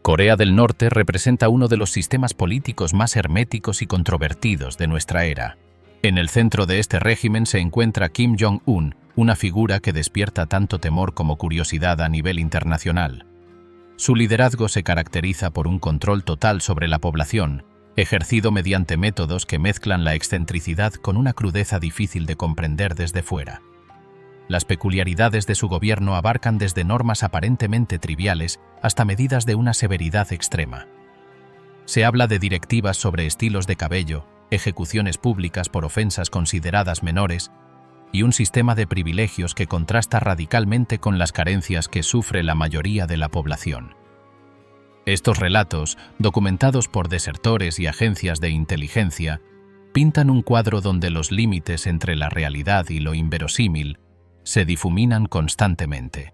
Corea del Norte representa uno de los sistemas políticos más herméticos y controvertidos de nuestra era. En el centro de este régimen se encuentra Kim Jong-un, una figura que despierta tanto temor como curiosidad a nivel internacional. Su liderazgo se caracteriza por un control total sobre la población, ejercido mediante métodos que mezclan la excentricidad con una crudeza difícil de comprender desde fuera. Las peculiaridades de su gobierno abarcan desde normas aparentemente triviales hasta medidas de una severidad extrema. Se habla de directivas sobre estilos de cabello, ejecuciones públicas por ofensas consideradas menores y un sistema de privilegios que contrasta radicalmente con las carencias que sufre la mayoría de la población. Estos relatos, documentados por desertores y agencias de inteligencia, pintan un cuadro donde los límites entre la realidad y lo inverosímil se difuminan constantemente.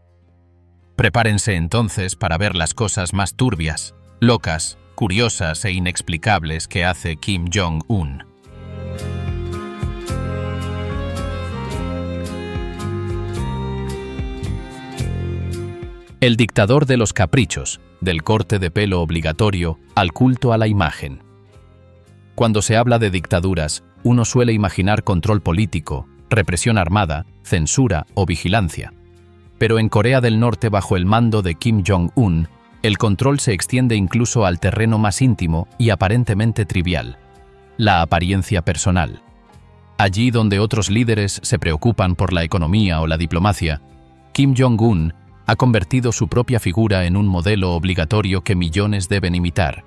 Prepárense entonces para ver las cosas más turbias, locas, curiosas e inexplicables que hace Kim Jong-un. El dictador de los caprichos, del corte de pelo obligatorio al culto a la imagen. Cuando se habla de dictaduras, uno suele imaginar control político, represión armada, censura o vigilancia. Pero en Corea del Norte, bajo el mando de Kim Jong-un, el control se extiende incluso al terreno más íntimo y aparentemente trivial: la apariencia personal. Allí donde otros líderes se preocupan por la economía o la diplomacia, Kim Jong-un ha convertido su propia figura en un modelo obligatorio que millones deben imitar,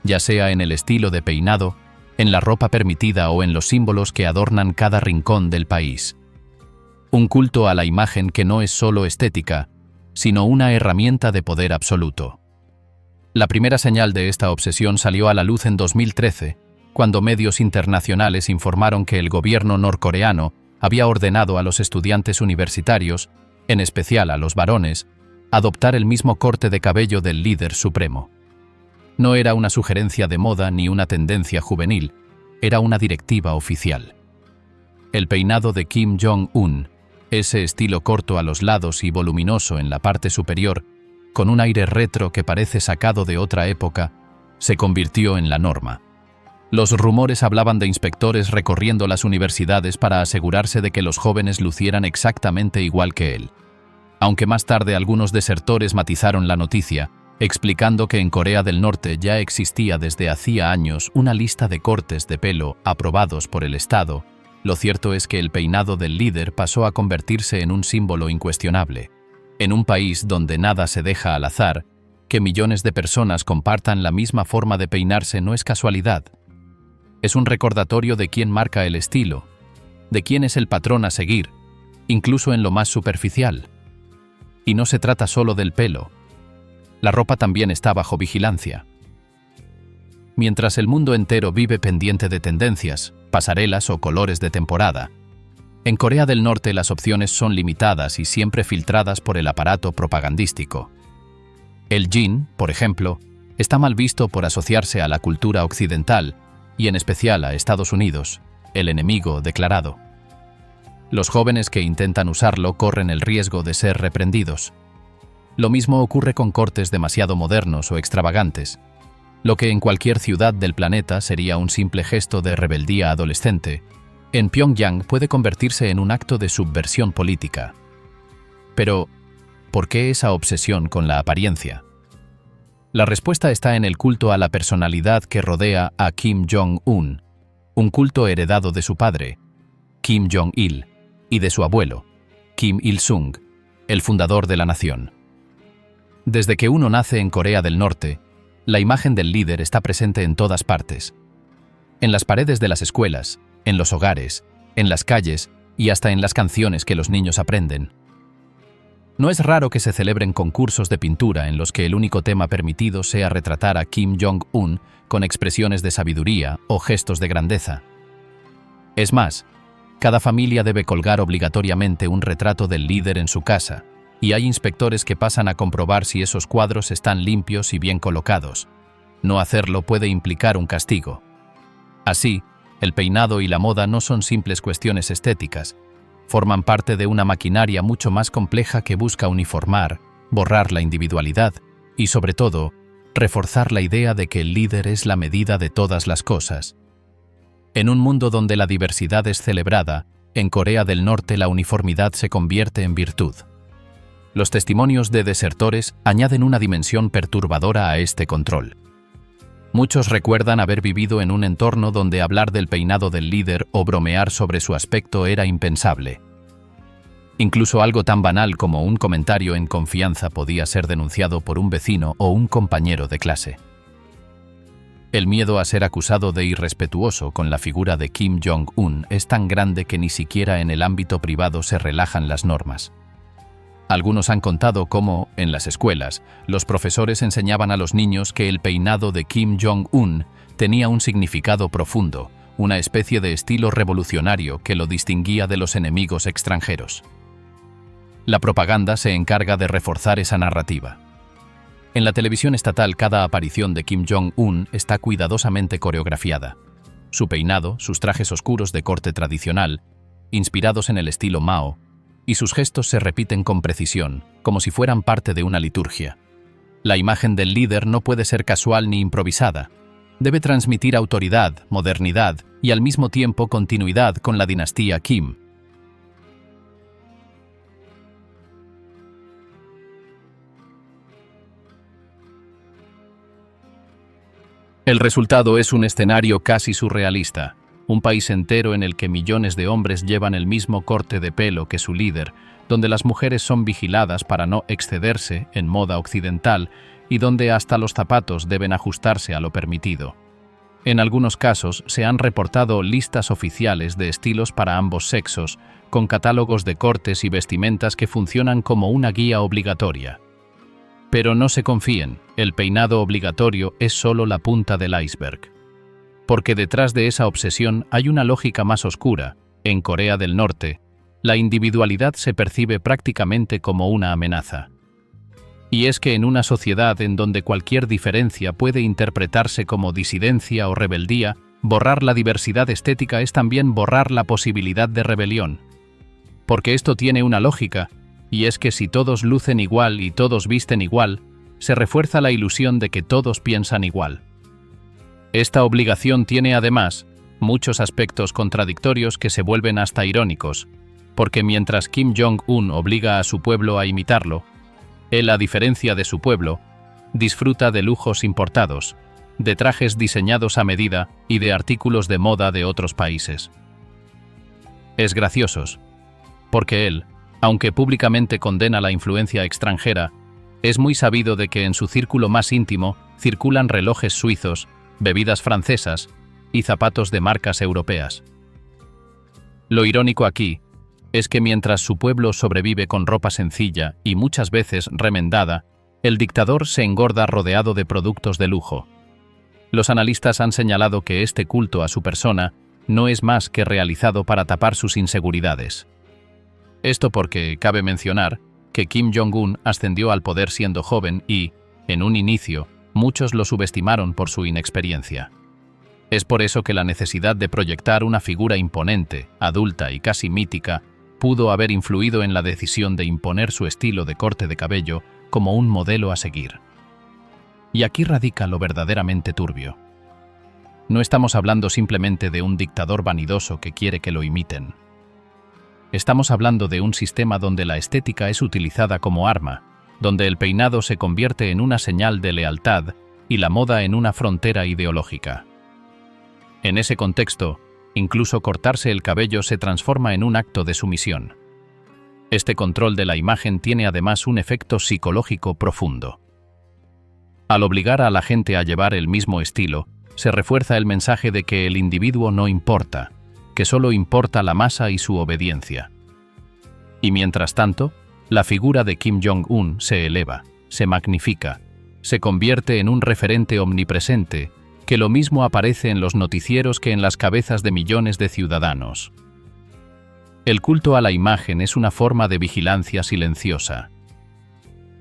ya sea en el estilo de peinado, en la ropa permitida o en los símbolos que adornan cada rincón del país. Un culto a la imagen que no es solo estética, sino una herramienta de poder absoluto. La primera señal de esta obsesión salió a la luz en 2013, cuando medios internacionales informaron que el gobierno norcoreano había ordenado a los estudiantes universitarios, en especial a los varones, adoptar el mismo corte de cabello del líder supremo. No era una sugerencia de moda ni una tendencia juvenil, era una directiva oficial. El peinado de Kim Jong-un, ese estilo corto a los lados y voluminoso en la parte superior, con un aire retro que parece sacado de otra época, se convirtió en la norma. Los rumores hablaban de inspectores recorriendo las universidades para asegurarse de que los jóvenes lucieran exactamente igual que él. Aunque más tarde algunos desertores matizaron la noticia, explicando que en Corea del Norte ya existía desde hacía años una lista de cortes de pelo aprobados por el Estado, lo cierto es que el peinado del líder pasó a convertirse en un símbolo incuestionable. En un país donde nada se deja al azar, que millones de personas compartan la misma forma de peinarse no es casualidad. Es un recordatorio de quién marca el estilo, de quién es el patrón a seguir, incluso en lo más superficial. Y no se trata solo del pelo. La ropa también está bajo vigilancia. Mientras el mundo entero vive pendiente de tendencias, pasarelas o colores de temporada, en Corea del Norte las opciones son limitadas y siempre filtradas por el aparato propagandístico. El jean, por ejemplo, está mal visto por asociarse a la cultura occidental y en especial a Estados Unidos, el enemigo declarado. Los jóvenes que intentan usarlo corren el riesgo de ser reprendidos. Lo mismo ocurre con cortes demasiado modernos o extravagantes. Lo que en cualquier ciudad del planeta sería un simple gesto de rebeldía adolescente, en Pyongyang puede convertirse en un acto de subversión política. Pero, ¿por qué esa obsesión con la apariencia? La respuesta está en el culto a la personalidad que rodea a Kim Jong-un, un culto heredado de su padre, Kim Jong-il, y de su abuelo, Kim Il-sung, el fundador de la nación. Desde que uno nace en Corea del Norte, la imagen del líder está presente en todas partes. En las paredes de las escuelas, en los hogares, en las calles y hasta en las canciones que los niños aprenden. No es raro que se celebren concursos de pintura en los que el único tema permitido sea retratar a Kim Jong-un con expresiones de sabiduría o gestos de grandeza. Es más, cada familia debe colgar obligatoriamente un retrato del líder en su casa, y hay inspectores que pasan a comprobar si esos cuadros están limpios y bien colocados. No hacerlo puede implicar un castigo. Así, el peinado y la moda no son simples cuestiones estéticas, forman parte de una maquinaria mucho más compleja que busca uniformar, borrar la individualidad y, sobre todo, reforzar la idea de que el líder es la medida de todas las cosas. En un mundo donde la diversidad es celebrada, en Corea del Norte la uniformidad se convierte en virtud. Los testimonios de desertores añaden una dimensión perturbadora a este control. Muchos recuerdan haber vivido en un entorno donde hablar del peinado del líder o bromear sobre su aspecto era impensable. Incluso algo tan banal como un comentario en confianza podía ser denunciado por un vecino o un compañero de clase. El miedo a ser acusado de irrespetuoso con la figura de Kim Jong-un es tan grande que ni siquiera en el ámbito privado se relajan las normas. Algunos han contado cómo, en las escuelas, los profesores enseñaban a los niños que el peinado de Kim Jong-un tenía un significado profundo, una especie de estilo revolucionario que lo distinguía de los enemigos extranjeros. La propaganda se encarga de reforzar esa narrativa. En la televisión estatal, cada aparición de Kim Jong-un está cuidadosamente coreografiada. Su peinado, sus trajes oscuros de corte tradicional, inspirados en el estilo Mao, y sus gestos se repiten con precisión, como si fueran parte de una liturgia. La imagen del líder no puede ser casual ni improvisada. Debe transmitir autoridad, modernidad y al mismo tiempo continuidad con la dinastía Kim. El resultado es un escenario casi surrealista. Un país entero en el que millones de hombres llevan el mismo corte de pelo que su líder, donde las mujeres son vigiladas para no excederse en moda occidental y donde hasta los zapatos deben ajustarse a lo permitido. En algunos casos se han reportado listas oficiales de estilos para ambos sexos, con catálogos de cortes y vestimentas que funcionan como una guía obligatoria. Pero no se confíen, el peinado obligatorio es solo la punta del iceberg. Porque detrás de esa obsesión hay una lógica más oscura. En Corea del Norte, la individualidad se percibe prácticamente como una amenaza. Y es que en una sociedad en donde cualquier diferencia puede interpretarse como disidencia o rebeldía, borrar la diversidad estética es también borrar la posibilidad de rebelión. Porque esto tiene una lógica, y es que si todos lucen igual y todos visten igual, se refuerza la ilusión de que todos piensan igual. Esta obligación tiene además muchos aspectos contradictorios que se vuelven hasta irónicos, porque mientras Kim Jong-un obliga a su pueblo a imitarlo, él, a diferencia de su pueblo, disfruta de lujos importados, de trajes diseñados a medida y de artículos de moda de otros países. Es gracioso, porque él, aunque públicamente condena la influencia extranjera, es muy sabido de que en su círculo más íntimo circulan relojes suizos, bebidas francesas y zapatos de marcas europeas. Lo irónico aquí es que mientras su pueblo sobrevive con ropa sencilla y muchas veces remendada, el dictador se engorda rodeado de productos de lujo. Los analistas han señalado que este culto a su persona no es más que realizado para tapar sus inseguridades. Esto porque cabe mencionar que Kim Jong-un ascendió al poder siendo joven y, en un inicio, muchos lo subestimaron por su inexperiencia. Es por eso que la necesidad de proyectar una figura imponente, adulta y casi mítica pudo haber influido en la decisión de imponer su estilo de corte de cabello como un modelo a seguir. Y aquí radica lo verdaderamente turbio. No estamos hablando simplemente de un dictador vanidoso que quiere que lo imiten. Estamos hablando de un sistema donde la estética es utilizada como arma, donde el peinado se convierte en una señal de lealtad y la moda en una frontera ideológica. En ese contexto, incluso cortarse el cabello se transforma en un acto de sumisión. Este control de la imagen tiene además un efecto psicológico profundo. Al obligar a la gente a llevar el mismo estilo, se refuerza el mensaje de que el individuo no importa, que solo importa la masa y su obediencia. Y mientras tanto, la figura de Kim Jong-un se eleva, se magnifica, se convierte en un referente omnipresente que lo mismo aparece en los noticieros que en las cabezas de millones de ciudadanos. El culto a la imagen es una forma de vigilancia silenciosa.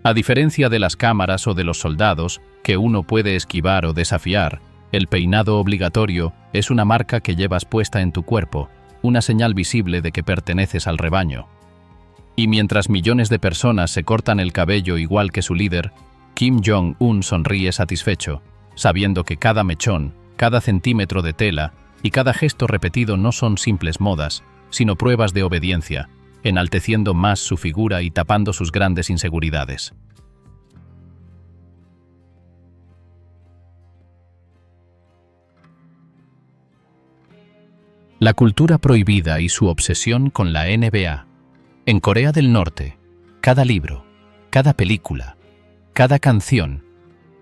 A diferencia de las cámaras o de los soldados, que uno puede esquivar o desafiar, el peinado obligatorio es una marca que llevas puesta en tu cuerpo, una señal visible de que perteneces al rebaño. Y mientras millones de personas se cortan el cabello igual que su líder, Kim Jong-un sonríe satisfecho, sabiendo que cada mechón, cada centímetro de tela y cada gesto repetido no son simples modas, sino pruebas de obediencia, enalteciendo más su figura y tapando sus grandes inseguridades. La cultura prohibida y su obsesión con la NBA. En Corea del Norte, cada libro, cada película, cada canción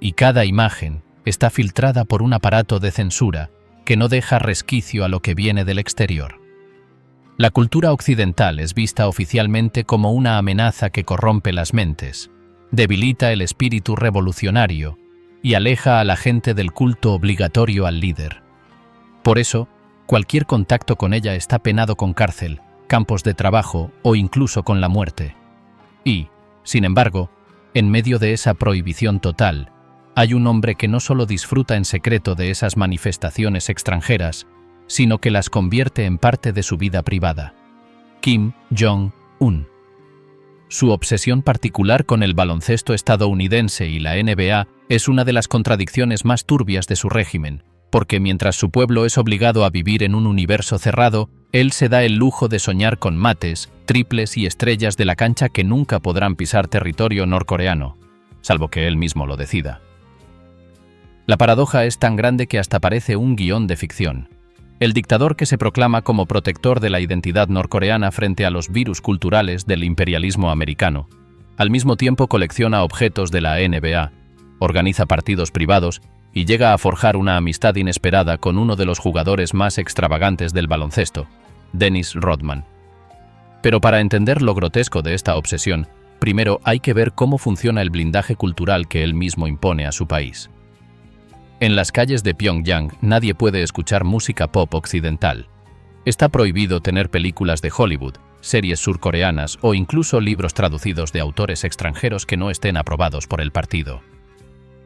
y cada imagen está filtrada por un aparato de censura que no deja resquicio a lo que viene del exterior. La cultura occidental es vista oficialmente como una amenaza que corrompe las mentes, debilita el espíritu revolucionario y aleja a la gente del culto obligatorio al líder. Por eso, cualquier contacto con ella está penado con cárcel, campos de trabajo o incluso con la muerte. Y, sin embargo, en medio de esa prohibición total, hay un hombre que no solo disfruta en secreto de esas manifestaciones extranjeras, sino que las convierte en parte de su vida privada. Kim Jong-un. Su obsesión particular con el baloncesto estadounidense y la NBA es una de las contradicciones más turbias de su régimen, porque mientras su pueblo es obligado a vivir en un universo cerrado, él se da el lujo de soñar con mates, triples y estrellas de la cancha que nunca podrán pisar territorio norcoreano, salvo que él mismo lo decida. La paradoja es tan grande que hasta parece un guión de ficción. El dictador que se proclama como protector de la identidad norcoreana frente a los virus culturales del imperialismo americano, al mismo tiempo colecciona objetos de la NBA, organiza partidos privados y llega a forjar una amistad inesperada con uno de los jugadores más extravagantes del baloncesto, Dennis Rodman. Pero para entender lo grotesco de esta obsesión, primero hay que ver cómo funciona el blindaje cultural que él mismo impone a su país. En las calles de Pyongyang nadie puede escuchar música pop occidental. Está prohibido tener películas de Hollywood, series surcoreanas o incluso libros traducidos de autores extranjeros que no estén aprobados por el partido.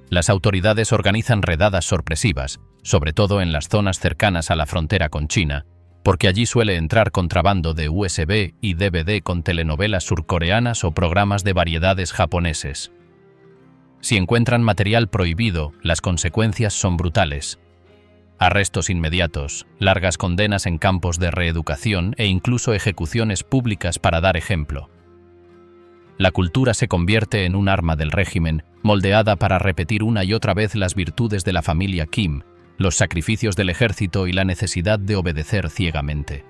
Las autoridades organizan redadas sorpresivas, sobre todo en las zonas cercanas a la frontera con China, porque allí suele entrar contrabando de USB y DVD con telenovelas surcoreanas o programas de variedades japoneses. Si encuentran material prohibido, las consecuencias son brutales. Arrestos inmediatos, largas condenas en campos de reeducación e incluso ejecuciones públicas para dar ejemplo. La cultura se convierte en un arma del régimen, moldeada para repetir una y otra vez las virtudes de la familia Kim, los sacrificios del ejército y la necesidad de obedecer ciegamente.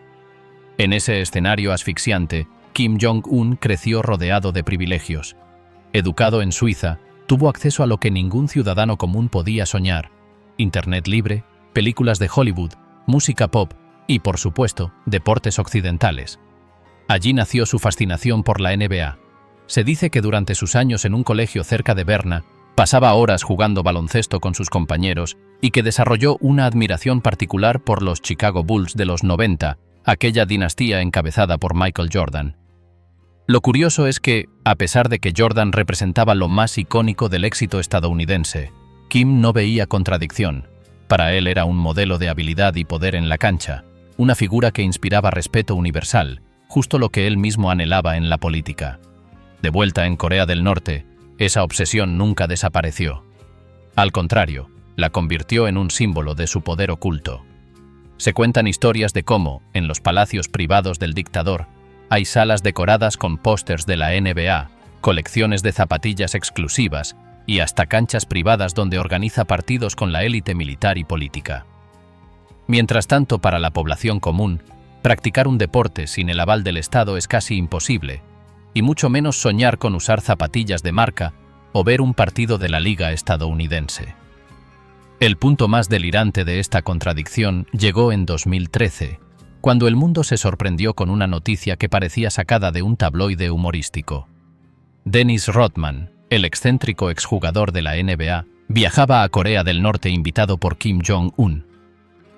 En ese escenario asfixiante, Kim Jong-un creció rodeado de privilegios. Educado en Suiza, tuvo acceso a lo que ningún ciudadano común podía soñar: Internet libre, películas de Hollywood, música pop y, por supuesto, deportes occidentales. Allí nació su fascinación por la NBA. Se dice que durante sus años en un colegio cerca de Berna, pasaba horas jugando baloncesto con sus compañeros y que desarrolló una admiración particular por los Chicago Bulls de los 90, aquella dinastía encabezada por Michael Jordan. Lo curioso es que, a pesar de que Jordan representaba lo más icónico del éxito estadounidense, Kim no veía contradicción. Para él era un modelo de habilidad y poder en la cancha, una figura que inspiraba respeto universal, justo lo que él mismo anhelaba en la política. De vuelta en Corea del Norte, esa obsesión nunca desapareció. Al contrario, la convirtió en un símbolo de su poder oculto. Se cuentan historias de cómo, en los palacios privados del dictador, hay salas decoradas con pósters de la NBA, colecciones de zapatillas exclusivas y hasta canchas privadas donde organiza partidos con la élite militar y política. Mientras tanto, para la población común, practicar un deporte sin el aval del Estado es casi imposible, y mucho menos soñar con usar zapatillas de marca o ver un partido de la liga estadounidense. El punto más delirante de esta contradicción llegó en 2013, cuando el mundo se sorprendió con una noticia que parecía sacada de un tabloide humorístico. Dennis Rodman, el excéntrico exjugador de la NBA, viajaba a Corea del Norte invitado por Kim Jong-un.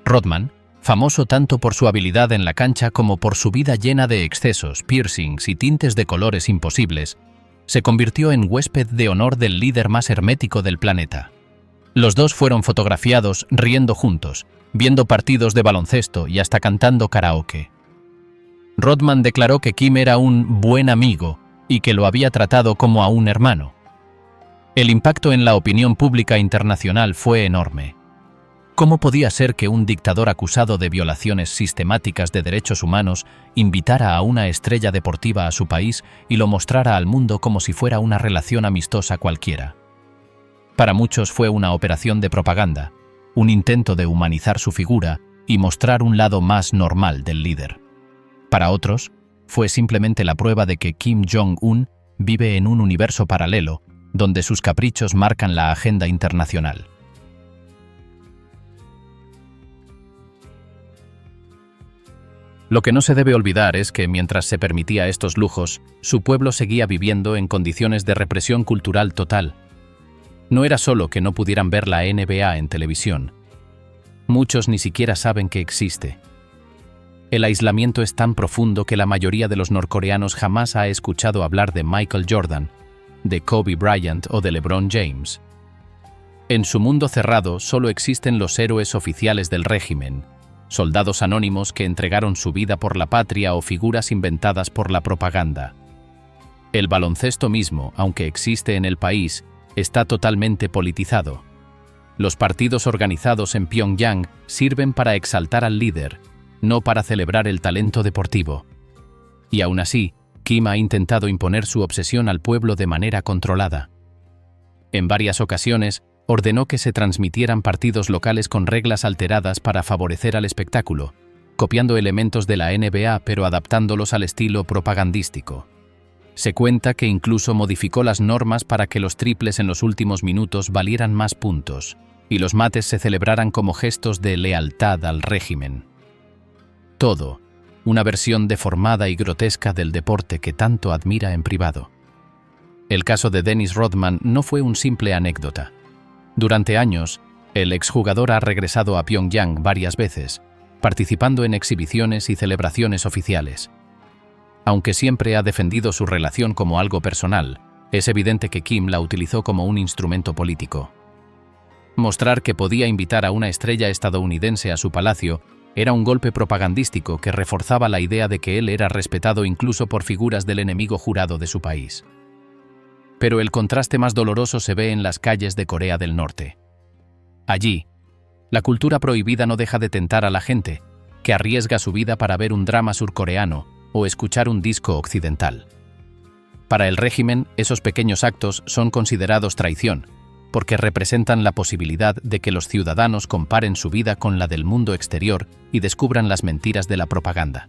Rodman, famoso tanto por su habilidad en la cancha como por su vida llena de excesos, piercings y tintes de colores imposibles, se convirtió en huésped de honor del líder más hermético del planeta. Los dos fueron fotografiados riendo juntos, viendo partidos de baloncesto y hasta cantando karaoke. Rodman declaró que Kim era un buen amigo y que lo había tratado como a un hermano. El impacto en la opinión pública internacional fue enorme. ¿Cómo podía ser que un dictador acusado de violaciones sistemáticas de derechos humanos invitara a una estrella deportiva a su país y lo mostrara al mundo como si fuera una relación amistosa cualquiera? Para muchos fue una operación de propaganda, un intento de humanizar su figura y mostrar un lado más normal del líder. Para otros, fue simplemente la prueba de que Kim Jong-un vive en un universo paralelo, donde sus caprichos marcan la agenda internacional. Lo que no se debe olvidar es que mientras se permitía estos lujos, su pueblo seguía viviendo en condiciones de represión cultural total. No era solo que no pudieran ver la NBA en televisión. Muchos ni siquiera saben que existe. El aislamiento es tan profundo que la mayoría de los norcoreanos jamás ha escuchado hablar de Michael Jordan, de Kobe Bryant o de LeBron James. En su mundo cerrado solo existen los héroes oficiales del régimen, soldados anónimos que entregaron su vida por la patria o figuras inventadas por la propaganda. El baloncesto mismo, aunque existe en el país, está totalmente politizado. Los partidos organizados en Pyongyang sirven para exaltar al líder, no para celebrar el talento deportivo. Y aún así, Kim ha intentado imponer su obsesión al pueblo de manera controlada. En varias ocasiones, ordenó que se transmitieran partidos locales con reglas alteradas para favorecer al espectáculo, copiando elementos de la NBA pero adaptándolos al estilo propagandístico. Se cuenta que incluso modificó las normas para que los triples en los últimos minutos valieran más puntos y los mates se celebraran como gestos de lealtad al régimen. Todo, una versión deformada y grotesca del deporte que tanto admira en privado. El caso de Dennis Rodman no fue un simple anécdota. Durante años, el exjugador ha regresado a Pyongyang varias veces, participando en exhibiciones y celebraciones oficiales. Aunque siempre ha defendido su relación como algo personal, es evidente que Kim la utilizó como un instrumento político. Mostrar que podía invitar a una estrella estadounidense a su palacio era un golpe propagandístico que reforzaba la idea de que él era respetado incluso por figuras del enemigo jurado de su país. Pero el contraste más doloroso se ve en las calles de Corea del Norte. Allí, la cultura prohibida no deja de tentar a la gente, que arriesga su vida para ver un drama surcoreano o escuchar un disco occidental. Para el régimen, esos pequeños actos son considerados traición, porque representan la posibilidad de que los ciudadanos comparen su vida con la del mundo exterior y descubran las mentiras de la propaganda.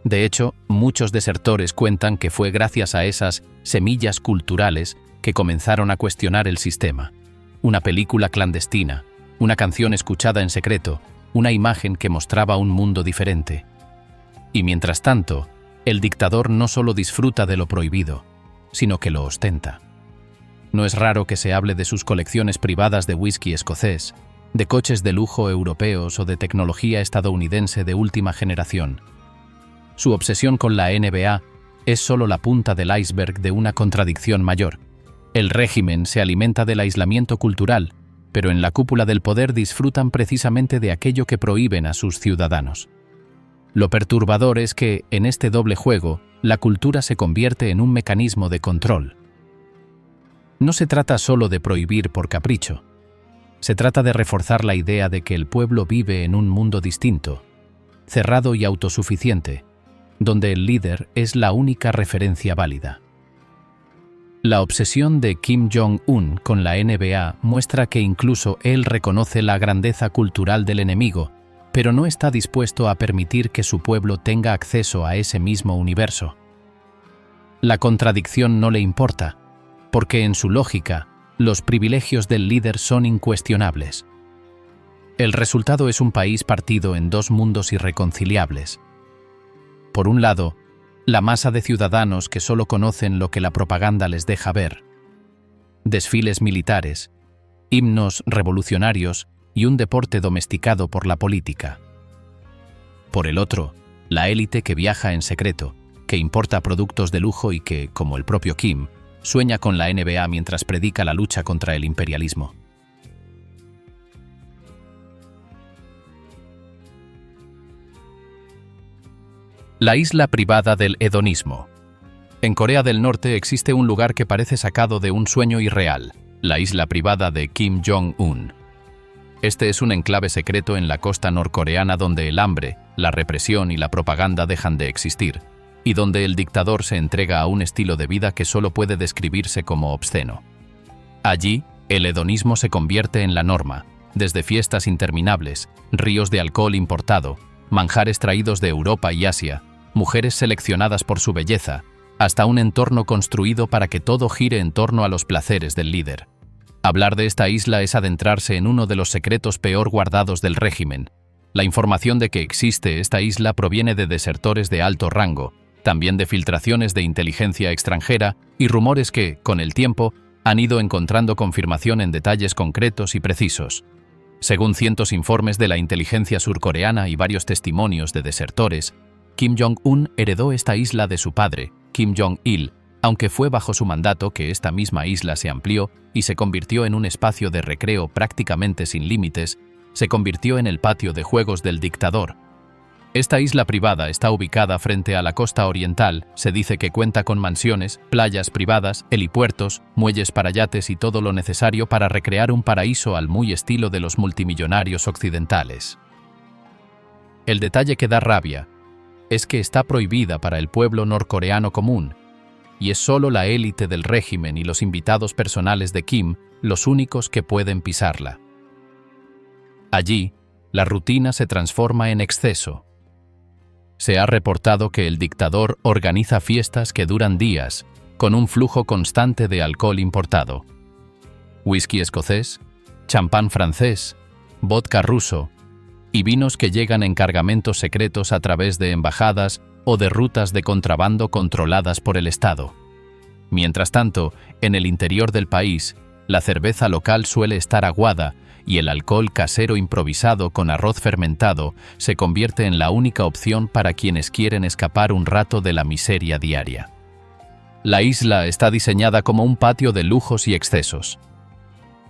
De hecho, muchos desertores cuentan que fue gracias a esas semillas culturales que comenzaron a cuestionar el sistema. Una película clandestina, una canción escuchada en secreto, una imagen que mostraba un mundo diferente. Y mientras tanto, el dictador no solo disfruta de lo prohibido, sino que lo ostenta. No es raro que se hable de sus colecciones privadas de whisky escocés, de coches de lujo europeos o de tecnología estadounidense de última generación. Su obsesión con la NBA es solo la punta del iceberg de una contradicción mayor. El régimen se alimenta del aislamiento cultural, pero en la cúpula del poder disfrutan precisamente de aquello que prohíben a sus ciudadanos. Lo perturbador es que, en este doble juego, la cultura se convierte en un mecanismo de control. No se trata solo de prohibir por capricho. Se trata de reforzar la idea de que el pueblo vive en un mundo distinto, cerrado y autosuficiente, donde el líder es la única referencia válida. La obsesión de Kim Jong-un con la NBA muestra que incluso él reconoce la grandeza cultural del enemigo, pero no está dispuesto a permitir que su pueblo tenga acceso a ese mismo universo. La contradicción no le importa, porque en su lógica, los privilegios del líder son incuestionables. El resultado es un país partido en dos mundos irreconciliables. Por un lado, la masa de ciudadanos que solo conocen lo que la propaganda les deja ver. Desfiles militares, himnos revolucionarios y un deporte domesticado por la política. Por el otro, la élite que viaja en secreto, que importa productos de lujo y que, como el propio Kim, sueña con la NBA mientras predica la lucha contra el imperialismo. La isla privada del hedonismo. En Corea del Norte existe un lugar que parece sacado de un sueño irreal, la isla privada de Kim Jong-un. Este es un enclave secreto en la costa norcoreana donde el hambre, la represión y la propaganda dejan de existir, y donde el dictador se entrega a un estilo de vida que solo puede describirse como obsceno. Allí, el hedonismo se convierte en la norma, desde fiestas interminables, ríos de alcohol importado, manjares traídos de Europa y Asia, mujeres seleccionadas por su belleza, hasta un entorno construido para que todo gire en torno a los placeres del líder. Hablar de esta isla es adentrarse en uno de los secretos peor guardados del régimen. La información de que existe esta isla proviene de desertores de alto rango, también de filtraciones de inteligencia extranjera y rumores que, con el tiempo, han ido encontrando confirmación en detalles concretos y precisos. Según cientos informes de la inteligencia surcoreana y varios testimonios de desertores, Kim Jong-un heredó esta isla de su padre, Kim Jong-il, aunque fue bajo su mandato que esta misma isla se amplió y se convirtió en un espacio de recreo prácticamente sin límites, se convirtió en el patio de juegos del dictador. Esta isla privada está ubicada frente a la costa oriental, se dice que cuenta con mansiones, playas privadas, helipuertos, muelles para yates y todo lo necesario para recrear un paraíso al muy estilo de los multimillonarios occidentales. El detalle que da rabia es que está prohibida para el pueblo norcoreano común, y es solo la élite del régimen y los invitados personales de Kim los únicos que pueden pisarla. Allí, la rutina se transforma en exceso. Se ha reportado que el dictador organiza fiestas que duran días, con un flujo constante de alcohol importado. Whisky escocés, champán francés, vodka ruso y vinos que llegan en cargamentos secretos a través de embajadas o de rutas de contrabando controladas por el Estado. Mientras tanto, en el interior del país, la cerveza local suele estar aguada y el alcohol casero improvisado con arroz fermentado se convierte en la única opción para quienes quieren escapar un rato de la miseria diaria. La isla está diseñada como un patio de lujos y excesos.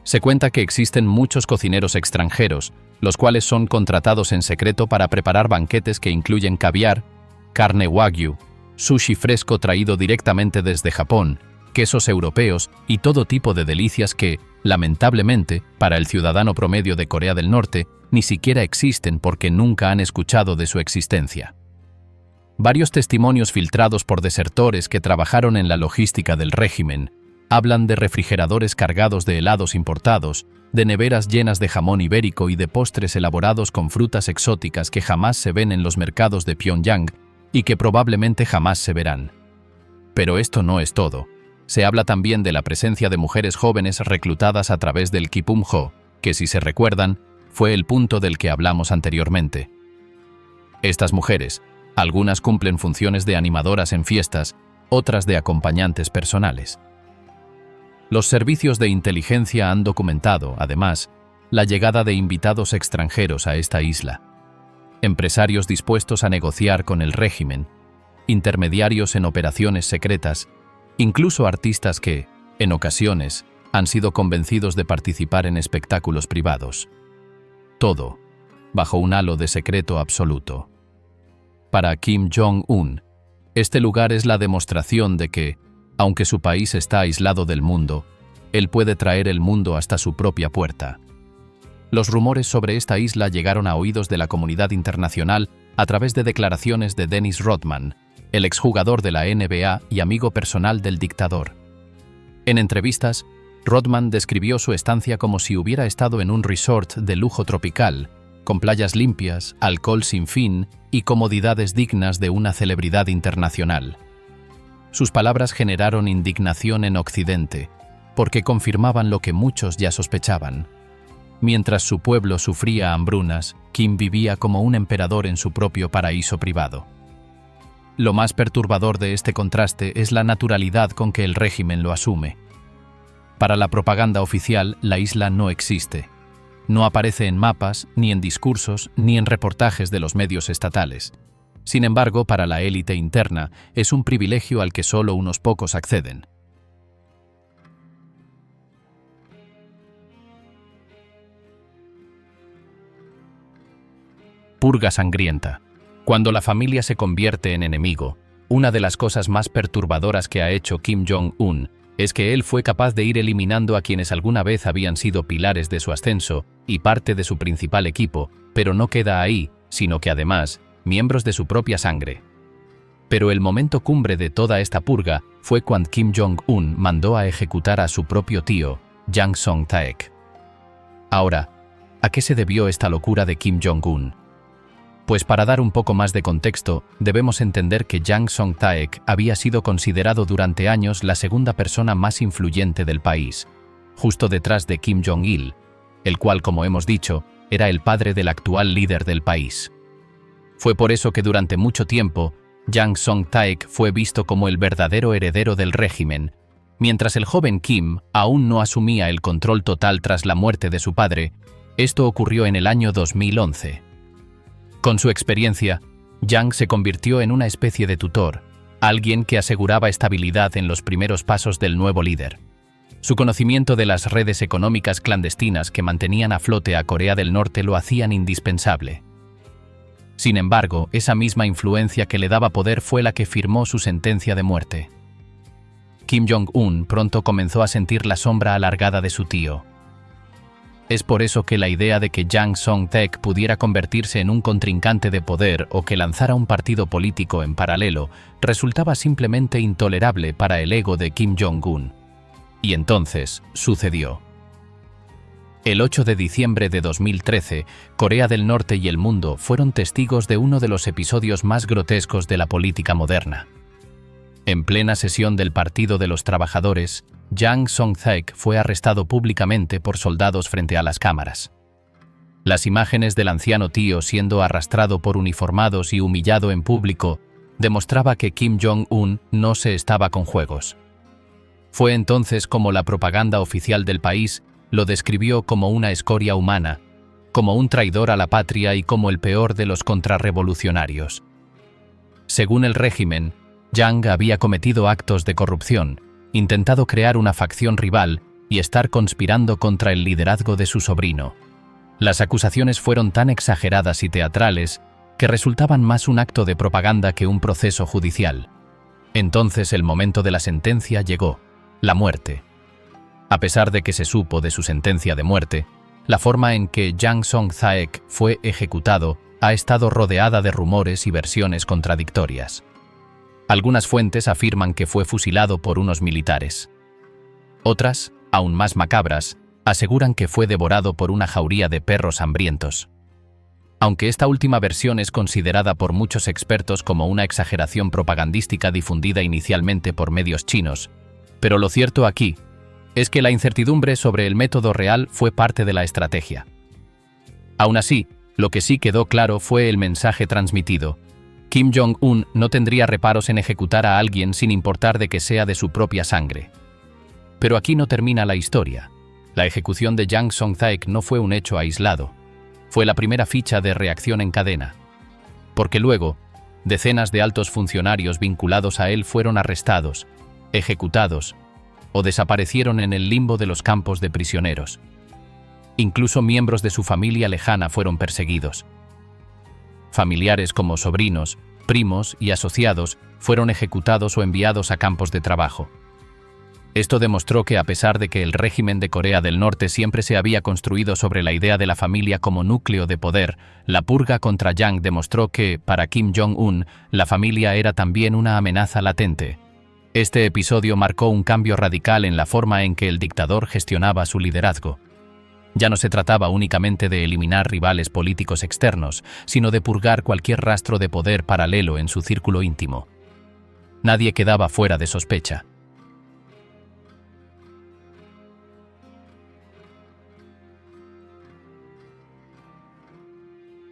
Se cuenta que existen muchos cocineros extranjeros, los cuales son contratados en secreto para preparar banquetes que incluyen caviar, carne wagyu, sushi fresco traído directamente desde Japón, quesos europeos y todo tipo de delicias que, lamentablemente, para el ciudadano promedio de Corea del Norte, ni siquiera existen porque nunca han escuchado de su existencia. Varios testimonios filtrados por desertores que trabajaron en la logística del régimen hablan de refrigeradores cargados de helados importados, de neveras llenas de jamón ibérico y de postres elaborados con frutas exóticas que jamás se ven en los mercados de Pyongyang y que probablemente jamás se verán. Pero esto no es todo. Se habla también de la presencia de mujeres jóvenes reclutadas a través del Kipum-ho, que si se recuerdan, fue el punto del que hablamos anteriormente. Estas mujeres, algunas cumplen funciones de animadoras en fiestas, otras de acompañantes personales. Los servicios de inteligencia han documentado, además, la llegada de invitados extranjeros a esta isla. Empresarios dispuestos a negociar con el régimen, intermediarios en operaciones secretas, incluso artistas que, en ocasiones, han sido convencidos de participar en espectáculos privados. Todo, bajo un halo de secreto absoluto. Para Kim Jong-un, este lugar es la demostración de que, aunque su país está aislado del mundo, él puede traer el mundo hasta su propia puerta. Los rumores sobre esta isla llegaron a oídos de la comunidad internacional a través de declaraciones de Dennis Rodman, el exjugador de la NBA y amigo personal del dictador. En entrevistas, Rodman describió su estancia como si hubiera estado en un resort de lujo tropical, con playas limpias, alcohol sin fin y comodidades dignas de una celebridad internacional. Sus palabras generaron indignación en Occidente, porque confirmaban lo que muchos ya sospechaban. Mientras su pueblo sufría hambrunas, Kim vivía como un emperador en su propio paraíso privado. Lo más perturbador de este contraste es la naturalidad con que el régimen lo asume. Para la propaganda oficial, la isla no existe. No aparece en mapas, ni en discursos, ni en reportajes de los medios estatales. Sin embargo, para la élite interna, es un privilegio al que solo unos pocos acceden. Purga sangrienta. Cuando la familia se convierte en enemigo, Una de las cosas más perturbadoras que ha hecho Kim Jong-un es que él fue capaz de ir eliminando a quienes alguna vez habían sido pilares de su ascenso y parte de su principal equipo, pero no queda ahí, sino que además, miembros de su propia sangre. Pero el momento cumbre de toda esta purga fue cuando Kim Jong-un mandó a ejecutar a su propio tío, Jang Song-taek. Ahora, ¿a qué se debió esta locura de Kim Jong-un? Pues para dar un poco más de contexto, debemos entender que Jang Song-taek había sido considerado durante años la segunda persona más influyente del país, justo detrás de Kim Jong-il, el cual, como hemos dicho, era el padre del actual líder del país. Fue por eso que durante mucho tiempo, Jang Song-taek fue visto como el verdadero heredero del régimen, mientras el joven Kim aún no asumía el control total tras la muerte de su padre. Esto ocurrió en el año 2011. Con su experiencia, Jang se convirtió en una especie de tutor, alguien que aseguraba estabilidad en los primeros pasos del nuevo líder. Su conocimiento de las redes económicas clandestinas que mantenían a flote a Corea del Norte lo hacían indispensable. Sin embargo, esa misma influencia que le daba poder fue la que firmó su sentencia de muerte. Kim Jong-un pronto comenzó a sentir la sombra alargada de su tío. Es por eso que la idea de que Jang Song-taek pudiera convertirse en un contrincante de poder o que lanzara un partido político en paralelo resultaba simplemente intolerable para el ego de Kim Jong-un. Y entonces sucedió. El 8 de diciembre de 2013, Corea del Norte y el mundo fueron testigos de uno de los episodios más grotescos de la política moderna. En plena sesión del Partido de los Trabajadores, Jang Song-taek fue arrestado públicamente por soldados frente a las cámaras. Las imágenes del anciano tío siendo arrastrado por uniformados y humillado en público demostraba que Kim Jong-un no se estaba con juegos. Fue entonces como la propaganda oficial del país lo describió como una escoria humana, como un traidor a la patria y como el peor de los contrarrevolucionarios. Según el régimen, Jang había cometido actos de corrupción, intentado crear una facción rival y estar conspirando contra el liderazgo de su sobrino. Las acusaciones fueron tan exageradas y teatrales que resultaban más un acto de propaganda que un proceso judicial. Entonces el momento de la sentencia llegó, la muerte. A pesar de que se supo de su sentencia de muerte, la forma en que Jang Song-taek fue ejecutado ha estado rodeada de rumores y versiones contradictorias. Algunas fuentes afirman que fue fusilado por unos militares. Otras, aún más macabras, aseguran que fue devorado por una jauría de perros hambrientos. Aunque esta última versión es considerada por muchos expertos como una exageración propagandística difundida inicialmente por medios chinos, pero lo cierto aquí es que la incertidumbre sobre el método real fue parte de la estrategia. Aún así, lo que sí quedó claro fue el mensaje transmitido. Kim Jong-un no tendría reparos en ejecutar a alguien sin importar de que sea de su propia sangre. Pero aquí no termina la historia. La ejecución de Jang Song-taek no fue un hecho aislado. Fue la primera ficha de reacción en cadena. Porque luego, decenas de altos funcionarios vinculados a él fueron arrestados, ejecutados o desaparecieron en el limbo de los campos de prisioneros. Incluso miembros de su familia lejana fueron perseguidos. Familiares como sobrinos, primos y asociados fueron ejecutados o enviados a campos de trabajo. Esto demostró que a pesar de que el régimen de Corea del Norte siempre se había construido sobre la idea de la familia como núcleo de poder, la purga contra Jang demostró que, para Kim Jong-un, la familia era también una amenaza latente. Este episodio marcó un cambio radical en la forma en que el dictador gestionaba su liderazgo. Ya no se trataba únicamente de eliminar rivales políticos externos, sino de purgar cualquier rastro de poder paralelo en su círculo íntimo. Nadie quedaba fuera de sospecha.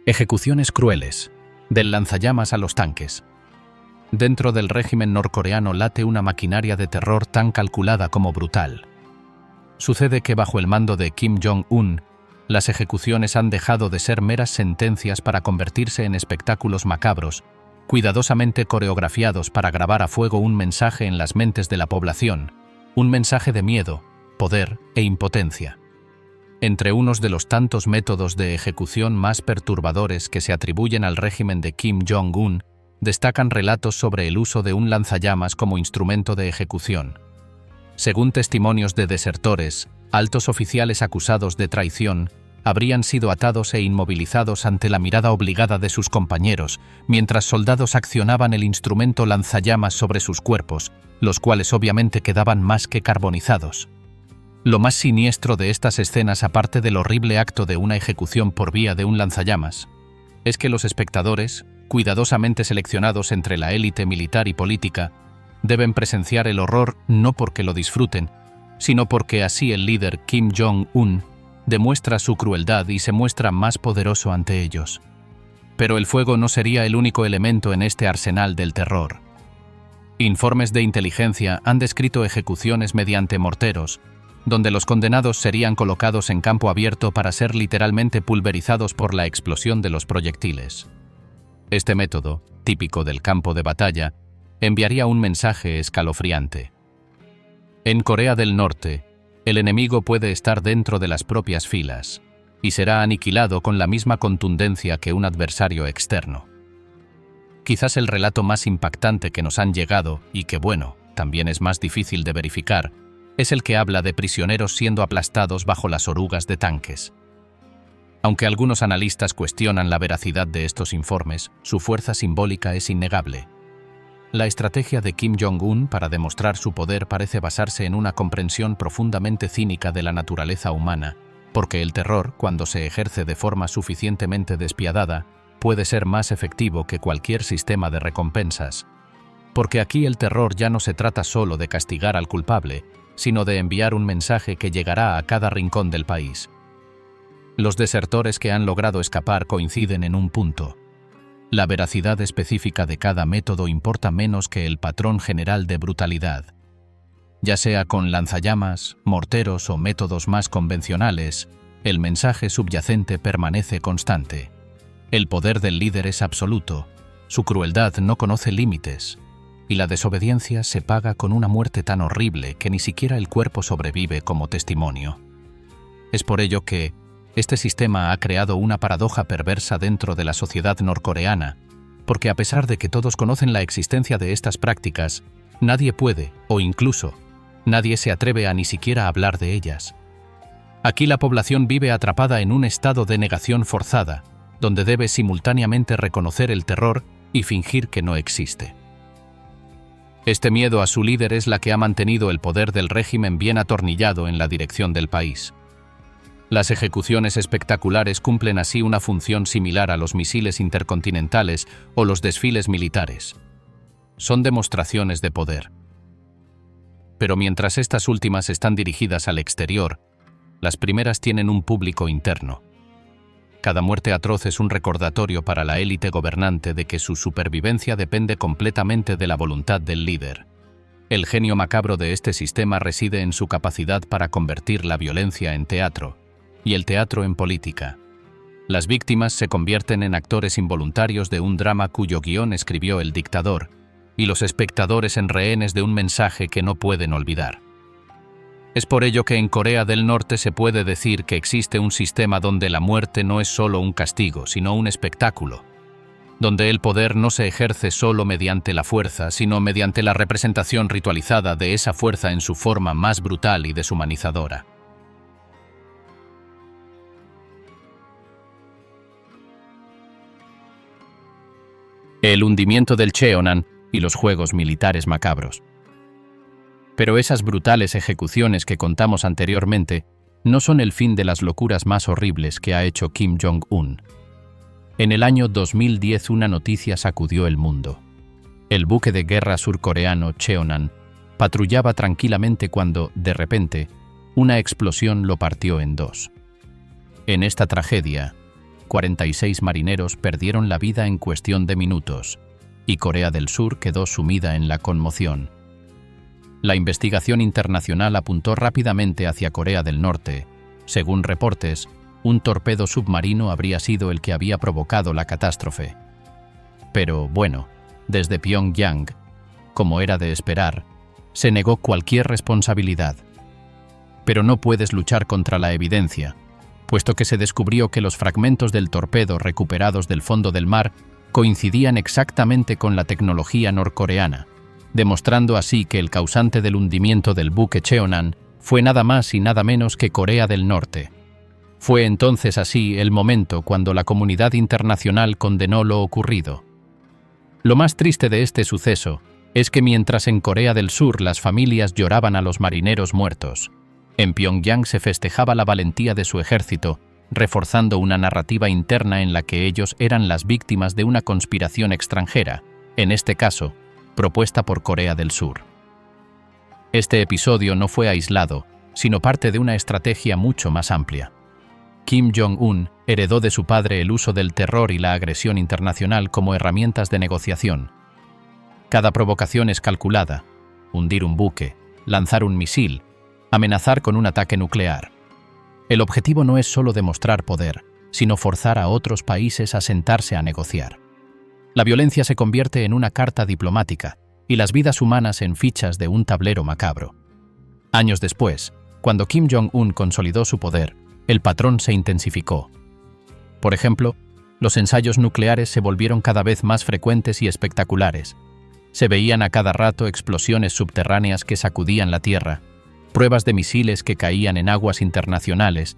Ejecuciones crueles, del lanzallamas a los tanques. Dentro del régimen norcoreano late una maquinaria de terror tan calculada como brutal. Sucede que bajo el mando de Kim Jong-un, las ejecuciones han dejado de ser meras sentencias para convertirse en espectáculos macabros, cuidadosamente coreografiados para grabar a fuego un mensaje en las mentes de la población, un mensaje de miedo, poder e impotencia. Entre unos de los tantos métodos de ejecución más perturbadores que se atribuyen al régimen de Kim Jong-un, destacan relatos sobre el uso de un lanzallamas como instrumento de ejecución. Según testimonios de desertores, altos oficiales acusados de traición habrían sido atados e inmovilizados ante la mirada obligada de sus compañeros, mientras soldados accionaban el instrumento lanzallamas sobre sus cuerpos, los cuales obviamente quedaban más que carbonizados. Lo más siniestro de estas escenas, aparte del horrible acto de una ejecución por vía de un lanzallamas, es que los espectadores, cuidadosamente seleccionados entre la élite militar y política, deben presenciar el horror no porque lo disfruten, sino porque así el líder Kim Jong-un demuestra su crueldad y se muestra más poderoso ante ellos. Pero el fuego no sería el único elemento en este arsenal del terror. Informes de inteligencia han descrito ejecuciones mediante morteros, donde los condenados serían colocados en campo abierto para ser literalmente pulverizados por la explosión de los proyectiles. Este método, típico del campo de batalla, enviaría un mensaje escalofriante. En Corea del Norte, el enemigo puede estar dentro de las propias filas y será aniquilado con la misma contundencia que un adversario externo. Quizás el relato más impactante que nos han llegado, y que bueno, también es más difícil de verificar, es el que habla de prisioneros siendo aplastados bajo las orugas de tanques. Aunque algunos analistas cuestionan la veracidad de estos informes, su fuerza simbólica es innegable. La estrategia de Kim Jong-un para demostrar su poder parece basarse en una comprensión profundamente cínica de la naturaleza humana, porque el terror, cuando se ejerce de forma suficientemente despiadada, puede ser más efectivo que cualquier sistema de recompensas. Porque aquí el terror ya no se trata solo de castigar al culpable, sino de enviar un mensaje que llegará a cada rincón del país. Los desertores que han logrado escapar coinciden en un punto. La veracidad específica de cada método importa menos que el patrón general de brutalidad. Ya sea con lanzallamas, morteros o métodos más convencionales, el mensaje subyacente permanece constante. El poder del líder es absoluto, su crueldad no conoce límites, y la desobediencia se paga con una muerte tan horrible que ni siquiera el cuerpo sobrevive como testimonio. Es por ello que este sistema ha creado una paradoja perversa dentro de la sociedad norcoreana, porque a pesar de que todos conocen la existencia de estas prácticas, nadie puede, o incluso, nadie se atreve a ni siquiera hablar de ellas. Aquí la población vive atrapada en un estado de negación forzada, donde debe simultáneamente reconocer el terror y fingir que no existe. Este miedo a su líder es la que ha mantenido el poder del régimen bien atornillado en la dirección del país. Las ejecuciones espectaculares cumplen así una función similar a los misiles intercontinentales o los desfiles militares. Son demostraciones de poder. Pero mientras estas últimas están dirigidas al exterior, las primeras tienen un público interno. Cada muerte atroz es un recordatorio para la élite gobernante de que su supervivencia depende completamente de la voluntad del líder. El genio macabro de este sistema reside en su capacidad para convertir la violencia en teatro, y el teatro en política. Las víctimas se convierten en actores involuntarios de un drama cuyo guión escribió el dictador, y los espectadores en rehenes de un mensaje que no pueden olvidar. Es por ello que en Corea del Norte se puede decir que existe un sistema donde la muerte no es solo un castigo, sino un espectáculo, donde el poder no se ejerce solo mediante la fuerza, sino mediante la representación ritualizada de esa fuerza en su forma más brutal y deshumanizadora. El hundimiento del Cheonan y los juegos militares macabros. Pero esas brutales ejecuciones que contamos anteriormente no son el fin de las locuras más horribles que ha hecho Kim Jong-un. En el año 2010 una noticia sacudió el mundo. El buque de guerra surcoreano Cheonan patrullaba tranquilamente cuando, de repente, una explosión lo partió en dos. En esta tragedia, 46 marineros perdieron la vida en cuestión de minutos, y Corea del Sur quedó sumida en la conmoción. La investigación internacional apuntó rápidamente hacia Corea del Norte. Según reportes, un torpedo submarino habría sido el que había provocado la catástrofe. Pero, bueno, desde Pyongyang, como era de esperar, se negó cualquier responsabilidad. Pero no puedes luchar contra la evidencia, puesto que se descubrió que los fragmentos del torpedo recuperados del fondo del mar coincidían exactamente con la tecnología norcoreana, demostrando así que el causante del hundimiento del buque Cheonan fue nada más y nada menos que Corea del Norte. Fue entonces así el momento cuando la comunidad internacional condenó lo ocurrido. Lo más triste de este suceso es que mientras en Corea del Sur las familias lloraban a los marineros muertos, en Pyongyang se festejaba la valentía de su ejército, reforzando una narrativa interna en la que ellos eran las víctimas de una conspiración extranjera, en este caso, propuesta por Corea del Sur. Este episodio no fue aislado, sino parte de una estrategia mucho más amplia. Kim Jong-un heredó de su padre el uso del terror y la agresión internacional como herramientas de negociación. Cada provocación es calculada: hundir un buque, lanzar un misil, amenazar con un ataque nuclear. El objetivo no es solo demostrar poder, sino forzar a otros países a sentarse a negociar. La violencia se convierte en una carta diplomática y las vidas humanas en fichas de un tablero macabro. Años después, cuando Kim Jong-un consolidó su poder, el patrón se intensificó. Por ejemplo, los ensayos nucleares se volvieron cada vez más frecuentes y espectaculares. Se veían a cada rato explosiones subterráneas que sacudían la Tierra, pruebas de misiles que caían en aguas internacionales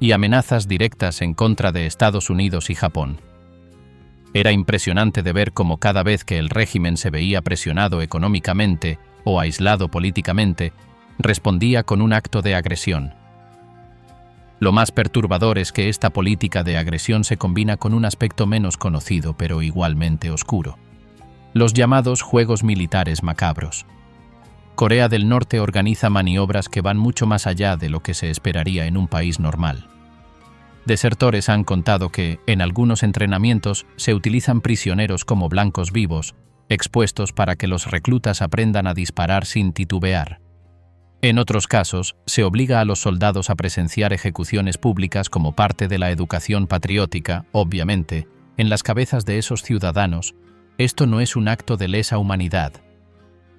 y amenazas directas en contra de Estados Unidos y Japón. Era impresionante de ver cómo cada vez que el régimen se veía presionado económicamente o aislado políticamente, respondía con un acto de agresión. Lo más perturbador es que esta política de agresión se combina con un aspecto menos conocido pero igualmente oscuro: los llamados juegos militares macabros. Corea del Norte organiza maniobras que van mucho más allá de lo que se esperaría en un país normal. Desertores han contado que, en algunos entrenamientos, se utilizan prisioneros como blancos vivos, expuestos para que los reclutas aprendan a disparar sin titubear. En otros casos, se obliga a los soldados a presenciar ejecuciones públicas como parte de la educación patriótica, obviamente, en las cabezas de esos ciudadanos. Esto no es un acto de lesa humanidad.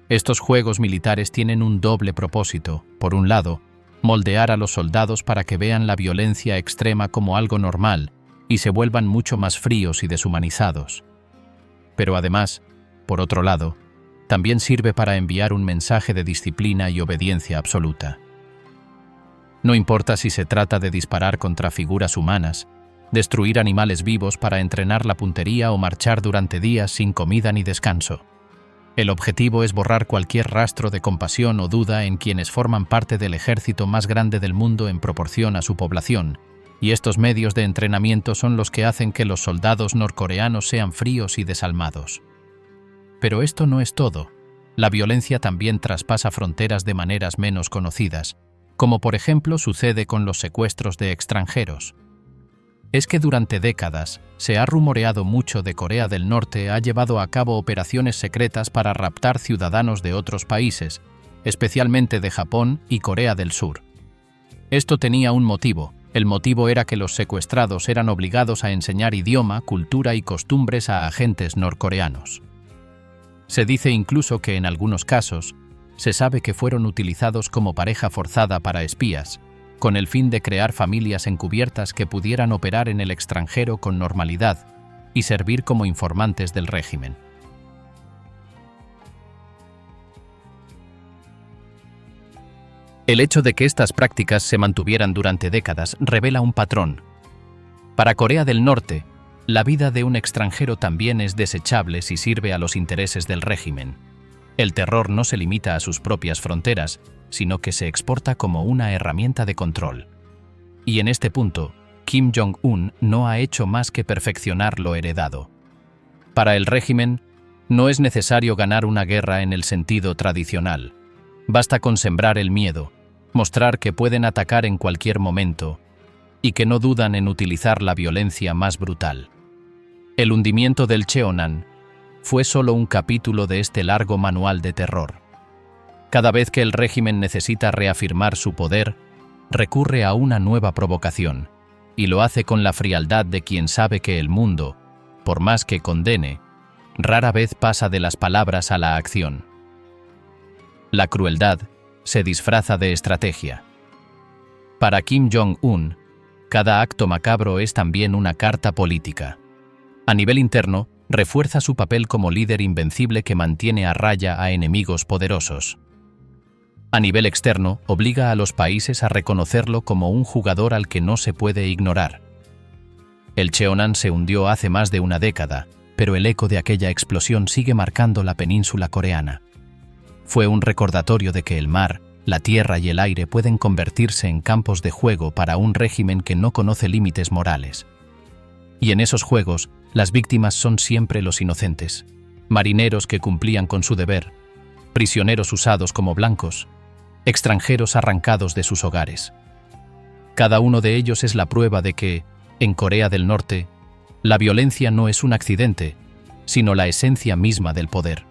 Estos juegos militares tienen un doble propósito: por un lado, moldear a los soldados para que vean la violencia extrema como algo normal y se vuelvan mucho más fríos y deshumanizados. Pero además, por otro lado, también sirve para enviar un mensaje de disciplina y obediencia absoluta. No importa si se trata de disparar contra figuras humanas, destruir animales vivos para entrenar la puntería o marchar durante días sin comida ni descanso. El objetivo es borrar cualquier rastro de compasión o duda en quienes forman parte del ejército más grande del mundo en proporción a su población, y estos medios de entrenamiento son los que hacen que los soldados norcoreanos sean fríos y desalmados. Pero esto no es todo. La violencia también traspasa fronteras de maneras menos conocidas, como por ejemplo sucede con los secuestros de extranjeros. Es que durante décadas se ha rumoreado mucho de Corea del Norte ha llevado a cabo operaciones secretas para raptar ciudadanos de otros países, especialmente de Japón y Corea del Sur. Esto tenía un motivo. El motivo era que los secuestrados eran obligados a enseñar idioma, cultura y costumbres a agentes norcoreanos. Se dice incluso que en algunos casos se sabe que fueron utilizados como pareja forzada para espías, con el fin de crear familias encubiertas que pudieran operar en el extranjero con normalidad y servir como informantes del régimen. El hecho de que estas prácticas se mantuvieran durante décadas revela un patrón. Para Corea del Norte, la vida de un extranjero también es desechable si sirve a los intereses del régimen. El terror no se limita a sus propias fronteras, sino que se exporta como una herramienta de control. Y en este punto, Kim Jong-un no ha hecho más que perfeccionar lo heredado. Para el régimen, no es necesario ganar una guerra en el sentido tradicional. Basta con sembrar el miedo, mostrar que pueden atacar en cualquier momento y que no dudan en utilizar la violencia más brutal. El hundimiento del Cheonan fue solo un capítulo de este largo manual de terror. Cada vez que el régimen necesita reafirmar su poder, recurre a una nueva provocación, y lo hace con la frialdad de quien sabe que el mundo, por más que condene, rara vez pasa de las palabras a la acción. La crueldad se disfraza de estrategia. Para Kim Jong-un, cada acto macabro es también una carta política. A nivel interno, refuerza su papel como líder invencible que mantiene a raya a enemigos poderosos. A nivel externo, obliga a los países a reconocerlo como un jugador al que no se puede ignorar. El Cheonan se hundió hace más de una década, pero el eco de aquella explosión sigue marcando la península coreana. Fue un recordatorio de que el mar, la tierra y el aire pueden convertirse en campos de juego para un régimen que no conoce límites morales. Y en esos juegos, las víctimas son siempre los inocentes, marineros que cumplían con su deber, prisioneros usados como blancos, extranjeros arrancados de sus hogares. Cada uno de ellos es la prueba de que, en Corea del Norte, la violencia no es un accidente, sino la esencia misma del poder.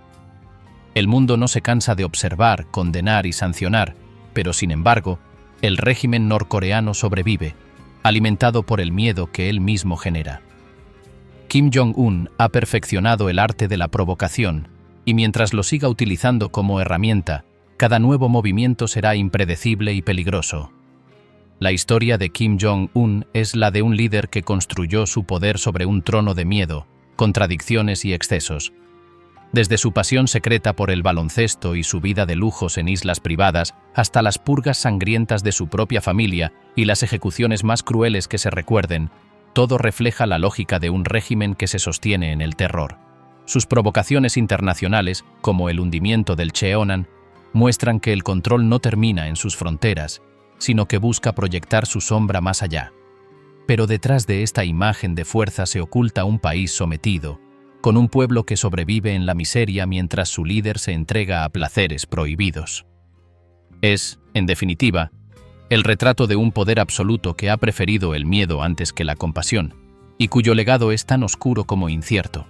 El mundo no se cansa de observar, condenar y sancionar, pero sin embargo, el régimen norcoreano sobrevive, alimentado por el miedo que él mismo genera. Kim Jong-un ha perfeccionado el arte de la provocación, y mientras lo siga utilizando como herramienta, cada nuevo movimiento será impredecible y peligroso. La historia de Kim Jong-un es la de un líder que construyó su poder sobre un trono de miedo, contradicciones y excesos. Desde su pasión secreta por el baloncesto y su vida de lujos en islas privadas, hasta las purgas sangrientas de su propia familia y las ejecuciones más crueles que se recuerden, todo refleja la lógica de un régimen que se sostiene en el terror. Sus provocaciones internacionales, como el hundimiento del Cheonan, muestran que el control no termina en sus fronteras, sino que busca proyectar su sombra más allá. Pero detrás de esta imagen de fuerza se oculta un país sometido, con un pueblo que sobrevive en la miseria mientras su líder se entrega a placeres prohibidos. Es, en definitiva, el retrato de un poder absoluto que ha preferido el miedo antes que la compasión, y cuyo legado es tan oscuro como incierto.